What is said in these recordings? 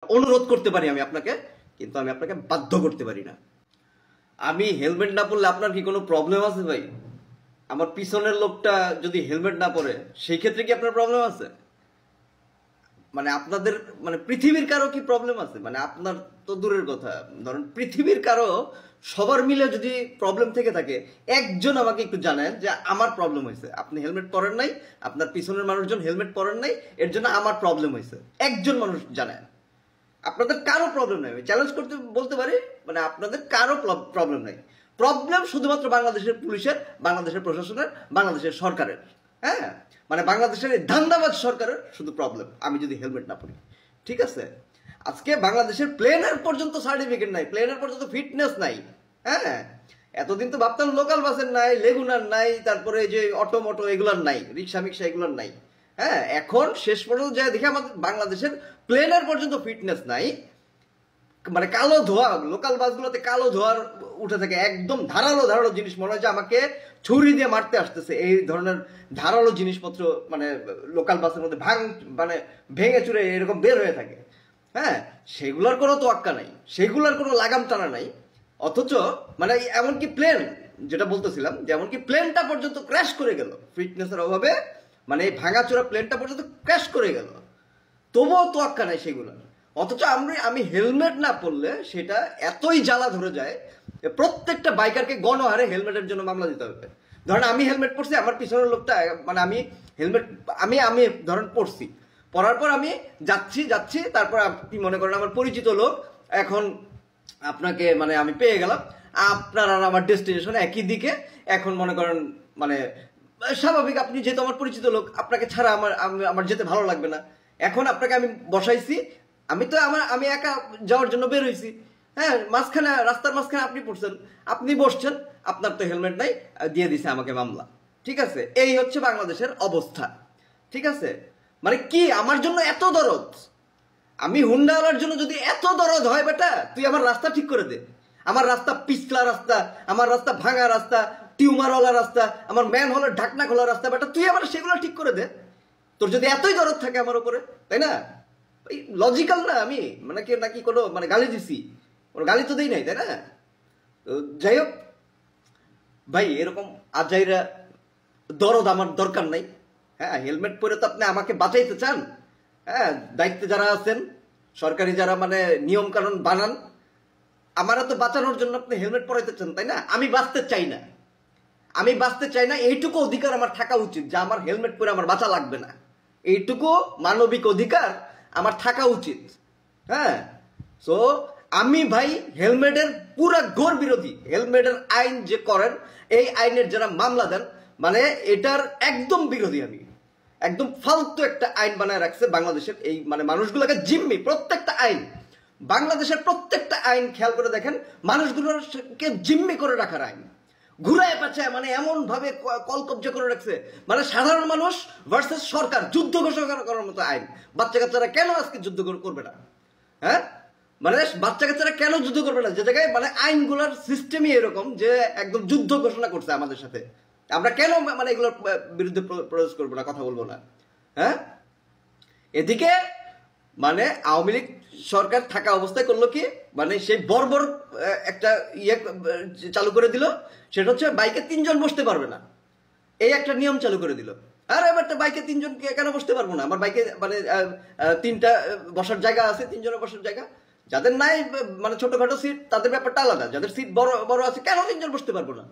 অনুরোধ করতে পারি আমি আপনাকে, কিন্তু আমি আপনাকে বাধ্য করতে পারি না। আমি হেলমেট না পরলে আপনার কি কোনো প্রবলেম আছে ভাই? আমার পিছনের লোকটা যদি হেলমেট না পরে সেই ক্ষেত্রে কি আপনার প্রবলেম আছে? মানে আপনাদের মানে পৃথিবীর কারো কি প্রবলেম আছে? মানে আপনার তো দূরের কথা, ধরেন পৃথিবীর কারো সবার মিলে যদি প্রবলেম থেকে থাকে, একজন আমাকে একটু জানেন যে আমার প্রবলেম হয়েছে, আপনি হেলমেট পরেন নাই, আপনার পিছনের মানুষজন হেলমেট পরেন নাই, এর জন্য আমার প্রবলেম হয়েছে, একজন মানুষ জানেন। আপনাদের কারো প্রবলেম নাই, আমি চ্যালেঞ্জ করতে বলতে পারি, মানে আপনাদের কারো প্রবলেম নাই। প্রবলেম শুধুমাত্র বাংলাদেশের পুলিশের, বাংলাদেশের প্রশাসনের, বাংলাদেশের সরকারের। হ্যাঁ, মানে বাংলাদেশের এই ধান্দাবাজ সরকারের শুধু প্রবলেম আমি যদি হেলমেট না পরি। ঠিক আছে, আজকে বাংলাদেশের প্লেনের পর্যন্ত সার্টিফিকেট নাই, প্লেনের পর্যন্ত ফিটনেস নাই। হ্যাঁ, এতদিন তো ভাবতাম লোকাল বাসের নাই, লেগুনার নাই, তারপরে যে অটো মটো এগুলার নাই, রিক্সা মিক্সা এগুলার নাই। হ্যাঁ, এখন শেষ পর্যন্ত যায় দেখে আমাদের বাংলাদেশের প্লেনের পর্যন্ত ফিটনেস নাই। মানে কালো ধোয়া, লোকাল বাসগুলোতে কালো ধোয়ার উঠে থাকে, একদম ধারালো ধারালো জিনিস, মনে হয় যে আমাকে ছুরি দিয়ে মারতে আসতেছে, এই ধরনের ধারালো জিনিসপত্র মানে লোকাল বাসের মধ্যে মানে ভেঙে চুরে এরকম বের হয়ে থাকে। হ্যাঁ, সেগুলোর কোনো তোয়াক্কা নাই, সেগুলোর কোনো লাগাম টানা নাই। অথচ মানে এমনকি প্লেন, যেটা বলতেছিলাম, যে এমনকি প্লেনটা পর্যন্ত ক্র্যাশ করে গেল ফিটনেসের অভাবে, মানে এই ভাঙাচোরা প্লেনটা পর্যন্ত ক্র্যাশ করে গেল, তবুও তোয়াক্কা নাই সেগুলো। অথচ আমি হেলমেট না পরলে সেটা এতই জ্বালা ধরে যায়, প্রত্যেকটা বাইকারকে গণহারে হেলমেটের জন্য মামলা দিতে হবে। ধরেন আমি হেলমেট পরছি, আমার পিছনের লোকটা মানে আমি হেলমেট আমি ধরেন পরছি, পরার পর আমি যাচ্ছি, তারপর আপনি মনে করেন আমার পরিচিত লোক, এখন আপনাকে মানে আমি পেয়ে গেলাম, আপনার আর আমার ডেস্টিনেশন একই দিকে, এখন মনে করেন মানে স্বাভাবিক, আপনি যেহেতু আমার পরিচিত লোক, আপনাকে ছাড়া আমার যেতে ভালো লাগবে না। এখন আপনাকে আমি বসাইছি, আমি একা যাওয়ার জন্য বের হয়েছি। হ্যাঁ, রাস্তার মাঝখানে আপনি পড়ছেন, আপনি বসছেন, আপনার তো হেলমেট নাই, দিয়ে দিছে আমাকে মামলা। ঠিক আছে, এই হচ্ছে বাংলাদেশের অবস্থা। ঠিক আছে, মানে কি আমার জন্য এত দরদ? আমি হুন্ডাওয়ালার জন্য যদি এত দরদ হয়, বেটা তুই আমার রাস্তা ঠিক করে দে। আমার রাস্তা পিছলা রাস্তা, আমার রাস্তা ভাঙা রাস্তা, টিউমারওয়ালা রাস্তা, আমার ম্যান হলের ঢাকনা খোলা রাস্তা, বেটা তুই আমার সেগুলো ঠিক করে দে। তোর যদি এতই দরদ থাকে আমার উপরে, তাই না? লজিক্যাল না আমি, মানে কি নাকি কোনো মানে গালি দিছি? কোনো গালি তো দেই নাই, তাই না? তো যাই হোক ভাই, এরকম আজাইরা দরদ আমার দরকার নাই। হ্যাঁ, হেলমেট পরে তো আপনি আমাকে বাঁচাইতে চান। হ্যাঁ, দায়িত্বে যারা আছেন, সরকারি যারা মানে নিয়ম কানুন বানান, আমারা তো বাঁচানোর জন্য আপনি হেলমেট পরাইতে চান, তাই না? আমি বাঁচতে চাই না, এইটুকু অধিকার আমার থাকা উচিত যে আমার হেলমেট পরে আমার বাঁচা লাগবে না, এইটুকু মানবিক অধিকার আমার থাকা উচিত। হ্যাঁ, সো আমি ভাই হেলমেটের পুরা ঘোর বিরোধী। হেলমেটের আইন যে করেন, এই আইনের যারা মামলা দেন, মানে এটার একদম বিরোধী আমি। একদম ফালতু একটা আইন বানায় রাখছে বাংলাদেশের এই মানে মানুষগুলোকে জিম্মি, প্রত্যেকটা আইন, বাংলাদেশের প্রত্যেকটা আইন খেয়াল করে দেখেন, মানুষগুলোকে জিম্মি করে রাখার আইন, ঘুরায় পাচায় মানে এমন ভাবে কলকব্জা করে রাখছে, মানে সাধারণ মানুষ ভার্সেস সরকার, যুদ্ধ ঘোষণা করার মতো আইন। বাচ্চা কাচ্চারা কেন আজকে যুদ্ধ করবে না? হ্যাঁ, মানে বাচ্চা কাচ্চারা কেন যুদ্ধ করবে না, যে জায়গায় মানে আইনগুলোর সিস্টেমই এরকম যে একদম যুদ্ধ ঘোষণা করছে আমাদের সাথে, আমরা কেন মানে এগুলোর বিরুদ্ধে প্রয়োগ করবো না, কথা বলবো না? হ্যাঁ, এদিকে মানে আওয়ামী লীগ সরকার থাকা অবস্থায় করলো কি, মানে সেই বর্বর একটা ইয়ে চালু করে দিল, সেটা হচ্ছে বাইকে 3 জন বসতে পারবে না, এই একটা নিয়ম চালু করে দিল। আর এবার তো বাইকে 3 জন কেন বসতে পারবো না? আমার বাইকে মানে 3টা বসার জায়গা আছে, 3 জনের বসার জায়গা। যাদের নাই মানে ছোটখাটো সিট, তাদের ব্যাপারটা আলাদা, যাদের সিট বড় বড় আছে, কেন 3 জন বসতে পারবো না?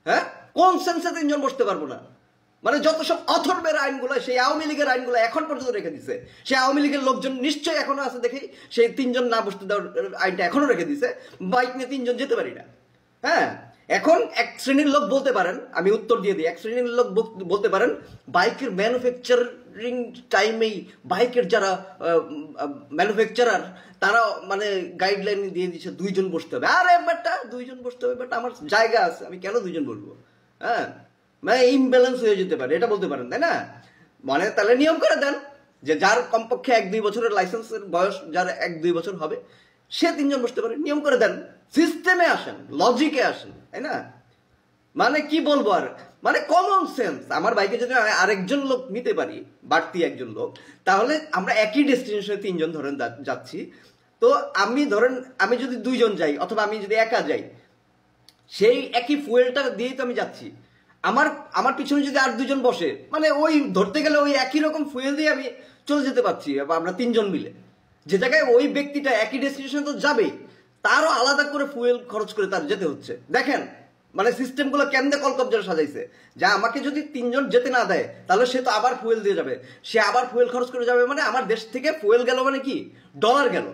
হ্যাঁ, কোন সেন্সে 3 জন বসতে পারবো না? মানে যত সব অথর্বের আইনগুলো, সেই আওয়ামী লীগের আইনগুলো এখন পর্যন্ত রেখে দিছে। সেই আওয়ামী লীগের লোকজন নিশ্চয়ই এখনো আছে, দেখি সেই 3 জন না বসতে দেওয়ার আইনটা এখনো রেখে দিছে, বাইক নিয়ে 3 জন যেতে পারি না। হ্যাঁ, এখন এক শ্রেণীর লোক বলতে পারেন, আমি উত্তর দিয়ে দিই, এক শ্রেণীর লোক বলতে পারেন বাইকের ম্যানুফ্যাকচারিং টাইমেই বাইকের যারা ম্যানুফ্যাকচারার, তারা মানে গাইডলাইন দিয়ে দিচ্ছে 2 জন বসতে হবে। আরে বেটা 2 জন বসতে হবে, বেটা আমার জায়গা আছে, আমি কেন 2 জন বসবো? হ্যাঁ, মানে ইমব্যালেন্স হয়ে যেতে পারে, এটা বলতে পারেন, তাই না? মানে তাহলে নিয়ম করে দেন যে যার কমপক্ষে 1-2 বছরের লাইসেন্সের বয়স, যার 1-2 বছর হবে, সে 3 জন বসতে পারে, নিয়ম করে দেন। সিস্টেমে আসেন, লজিকে আসেন, তাই না? মানে কি বলবো আর, মানে কমন সেন্স। আমার বাইকে যদি আরেকজন লোক নিতে পারি, বাড়তি একজন লোক, তাহলে আমরা একই ডেস্টিনেশনে 3 জন ধরেন যাচ্ছি, তো আমি ধরেন আমি যদি 2 জন যাই অথবা আমি যদি একা যাই, সেই একই ফুয়েলটা দিয়েই তো আমি যাচ্ছি। আমার আমার পিছনে যদি আর 2 জন বসে, মানে ওই ধরতে গেলে ওই একই রকম ফুয়েল দিয়ে আমি চলে যেতে পারছি, আমরা 3 জন মিলে। যে জায়গায় ওই ব্যক্তিটা একই ডেস্টিনেশন তো যাবেই, তারও আলাদা করে ফুয়েল খরচ করে তার যেতে হচ্ছে। দেখেন মানে সিস্টেমগুলো কেমনে কলকবজারে সাজাইছে, যা আমাকে যদি 3 জন যেতে না দেয় তাহলে সে তো আবার ফুয়েল দিয়ে যাবে, সে আবার ফুয়েল খরচ করে যাবে, মানে আমার দেশ থেকে ফুয়েল গেল মানে কি ডলার গেল।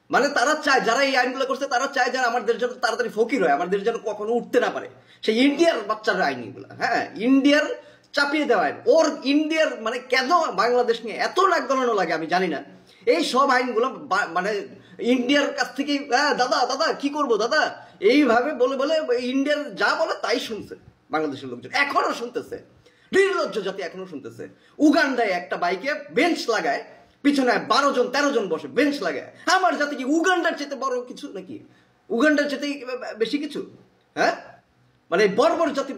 মানে তারা চায়, যারা এই আইনগুলো করছে তারা চায় যেন আমার দেশ যেন তাড়াতাড়ি ফকির হয়, আমার দেশ যেন কখনো উঠতে না পারে। সেই ইন্ডিয়ার বাচ্চারা আইন এগুলো, হ্যাঁ, ইন্ডিয়ার চাপিয়ে দেওয়া আইন। ওর ইন্ডিয়ার মানে কেন বাংলাদেশ নিয়ে এত নাক গলানো লাগে আমি জানি না। এই সব আইনগুলো মানে ইন্ডিয়ার কাছ থেকে, হ্যাঁ দাদা দাদা কি করবো দাদা, এইভাবে বলে বলে ইন্ডিয়ার যা বলে তাই শুনছে বাংলাদেশের লোকজন, এখনো শুনতেছে। নির্লজ্জ জাতি এখনো শুনতেছে। উগান্ডায় একটা বাইকে বেঞ্চ লাগায়, পিছনে 12 জন 13 জন বসে বেঞ্চ লাগায়। আমার জাতি কি উগান্ডার চেয়ে বড় কিছু নাকি? উগান্ডার চেয়ে বেশি কিছু? হ্যাঁ, মানে বর্বর জাতি,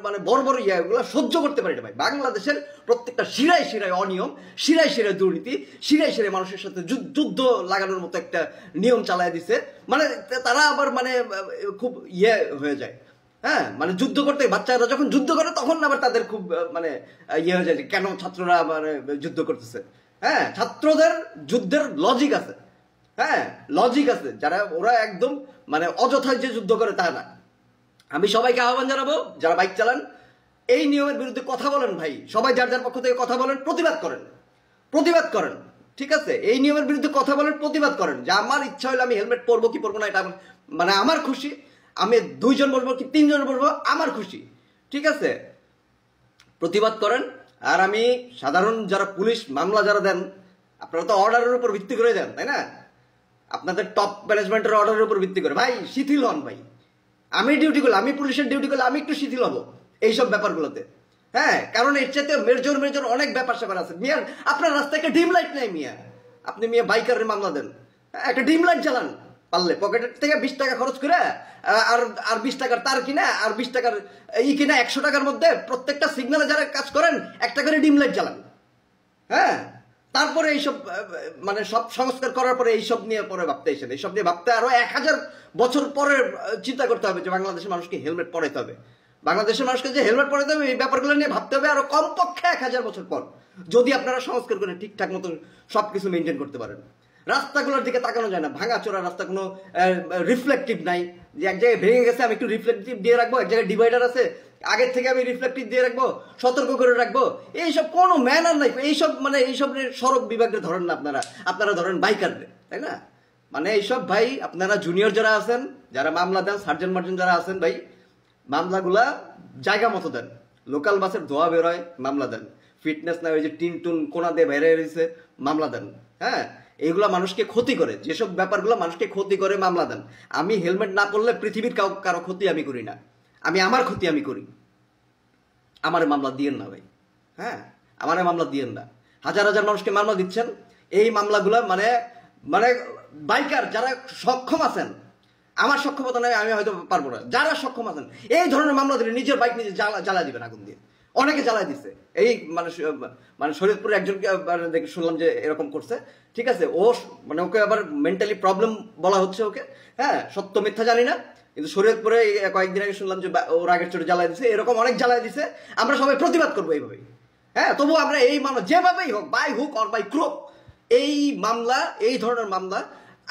মানে বর্বর ইয়াগুলো সহ্য করতে পারি না ভাই। বাংলাদেশের প্রত্যেকটা শিরায় শিরায় অনিয়ম, শিরায় শিরায় দুর্নীতি, শিরায় শিরায় মানুষের সাথে যুদ্ধ লাগানোর মতো একটা নিয়ম চালায় দিছে। মানে তারা আবার মানে খুব হয়ে যায়, হ্যাঁ, মানে যুদ্ধ করতে, বাচ্চারা যখন যুদ্ধ করে তখন আবার তাদের খুব মানে হয়ে যায় কেন ছাত্ররা মানে যুদ্ধ করতেছে। হ্যাঁ, ছাত্রদের যুদ্ধের লজিক আছে, হ্যাঁ লজিক আছে, যারা ওরা একদম মানে অযথায় যে যুদ্ধ করে তা না। আমি সবাইকে আহ্বান জানাবো, যারা বাইক চালান এই নিয়মের বিরুদ্ধে কথা বলেন ভাই, সবাই যার যার পক্ষ থেকে কথা বলেন, প্রতিবাদ করেন, প্রতিবাদ করেন, ঠিক আছে? এই নিয়মের বিরুদ্ধে কথা বলেন, প্রতিবাদ করেন। যে আমার ইচ্ছা হলে আমি হেলমেট পরবো কি পরবো না, এটা মানে আমার খুশি। আমি 2 জন বলবো কি 3 জন বলবো আমার খুশি, ঠিক আছে? প্রতিবাদ করেন। আর আমি সাধারণ যারা পুলিশ মামলা যারা দেন, আপনারা তো অর্ডারের উপর ভিত্তি করে দেন, তাই না? আপনাদের টপ ম্যানেজমেন্টের অর্ডারের উপর ভিত্তি করে ভাই শিথিল হন ভাই। আমি ডিউটি করলে, আমি পুলিশের ডিউটি করলে আমি একটু শিথিল হবো এইসব ব্যাপারগুলোতে, হ্যাঁ, কারণ এর চাইতে মেজর মেজর অনেক ব্যাপার স্যাপার আছে। মিয়া আপনার রাস্তায় একটা ডিম লাইট নেই মিয়া, আপনি মিয়া বাইকারের মামলা দেন, একটা ডিম লাইট জ্বালান পারলে, পকেটের থেকে 20 টাকা খরচ করে আর 20 টাকার তার কিনা আর 20 টাকার কিনা 100 টাকার মধ্যে প্রত্যেকটা সিগন্যালে যারা কাজ করেন একটা করে ডিম লাইট জ্বালান, হ্যাঁ। তারপরে এইসব মানে সব সংস্কার করার পরে এইসব নিয়ে পরে ভাবতে এসেন, এইসব নিয়ে ভাবতে আরো 1000 বছর পরে চিন্তা করতে হবে যে বাংলাদেশের মানুষকে হেলমেট পরাইতে হবে, বাংলাদেশের মানুষকে যে হেলমেট পরাইতে হবে এই ব্যাপারগুলো নিয়ে ভাবতে হবে আরো কমপক্ষে 1000 বছর পর, যদি আপনারা সংস্কার করে ঠিকঠাক মতো সবকিছু মেনটেন করতে পারেন। রাস্তাগুলোর দিকে তাকানো যায় না, ভাঙাচোরা রাস্তা, কোনো রিফ্লেকটিভ নাই, যে এক জায়গায় ভেঙে গেছে আমি একটু রিফ্লেকটিভ দিয়ে রাখবো, এক জায়গায় ডিভাইডার আছে আগের থেকে আমি রিফ্লেকটিভ দিয়ে রাখবো, সতর্ক করে রাখবো, এইসব কোনো ম্যানার নাই। এইসব মানে এইসব সড়ক বিভাগের ধরেন না আপনারা, আপনারা ধরেন বাইকারদের, তাই না? মানে এইসব ভাই আপনারা জুনিয়র যারা আছেন, যারা মামলা দেন, সার্জেন্ট মার্জেন্ট যারা আছেন ভাই, মামলাগুলা জায়গা মতো দেন। লোকাল বাসের ধোয়া বেরোয় মামলা দেন, ফিটনেস না ওই যে টিন টুন কোনা দিয়ে বেরিয়ে রয়েছে মামলা দেন, হ্যাঁ, এইগুলা মানুষকে ক্ষতি করে, যেসব ব্যাপারগুলো মানুষকে ক্ষতি করে মামলা দেন। আমি হেলমেট না পরলে পৃথিবীর কারো ক্ষতি আমি করি না, আমি আমার ক্ষতি আমি করি। আমার মামলা দিয়েন না ভাই, হ্যাঁ, আমার মামলা দিয়েন না। হাজার হাজার মানুষকে মামলা দিচ্ছেন, এই মামলাগুলো মানে মানে বাইকার যারা সক্ষম আছেন, আমার সক্ষমতা নয় আমি হয়তো পারবো না, যারা সক্ষম আছেন এই ধরনের মামলা দিলে নিজের বাইক নিজে জ্বালা দিবেন আগুন দিয়ে, অনেকে জ্বালাই দিচ্ছে। এই মানে শরীয়তপুরে একজনকে শুনলাম যে এরকম করছে, ঠিক আছে, ও মানে ওকে আবার মেন্টালি প্রবলেম বলা হচ্ছে ওকে, হ্যাঁ, সত্য মিথ্যা জানি না, কিন্তু শরীয়তপুরে কয়েকদিন আগে শুনলাম যে ওর আগের চোটে জ্বালাই দিছে, এরকম অনেক জ্বালাই দিছে। আমরা সবাই প্রতিবাদ করবো এইভাবেই, হ্যাঁ, তবু আমরা এই মামলা যেভাবেই হোক, by hook or by crook, এই মামলা, এই ধরনের মামলা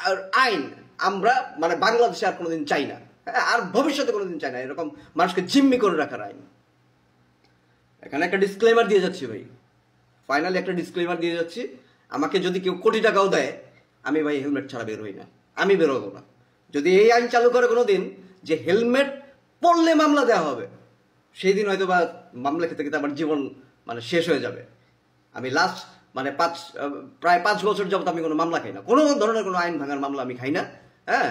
আর আইন আমরা মানে বাংলাদেশে আর কোনোদিন চাই না, হ্যাঁ, আর ভবিষ্যতে কোনোদিন চাই না এরকম মানুষকে জিম্মি করে রাখার আইন। এখানে একটা ডিসক্লেমার দিয়ে যাচ্ছি ভাই, ফাইনালি একটা ডিসক্লেমার দিয়ে যাচ্ছি, আমাকে যদি কেউ কোটি টাকাও দেয় আমি ভাই হেলমেট ছাড়া বের হই না, আমি বেরোবো না। যদি এই আইন চালু করে কোনোদিন যে হেলমেট পরলে মামলা দেওয়া হবে, সেই দিন হয়তো বা মামলা খেতে খেতে আমার জীবন মানে শেষ হয়ে যাবে। আমি লাস্ট মানে প্রায় 5 বছর যাবত আমি কোনো মামলা খাই না, কোনো ধরনের কোনো আইন ভাঙার মামলা আমি খাই না, হ্যাঁ।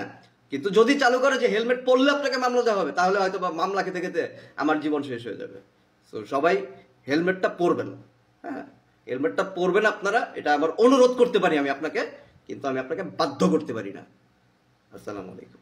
কিন্তু যদি চালু করে যে হেলমেট পরলে আপনাকে মামলা দেওয়া হবে, তাহলে হয়তো বা মামলা খেতে খেতে আমার জীবন শেষ হয়ে যাবে। তো সবাই হেলমেটটা পরবেন, হ্যাঁ, হেলমেটটা পরবেন আপনারা, এটা আমার অনুরোধ করতে পারি আমি আপনাকে, কিন্তু আমি আপনাকে বাধ্য করতে পারি না। আসসালামু আলাইকুম।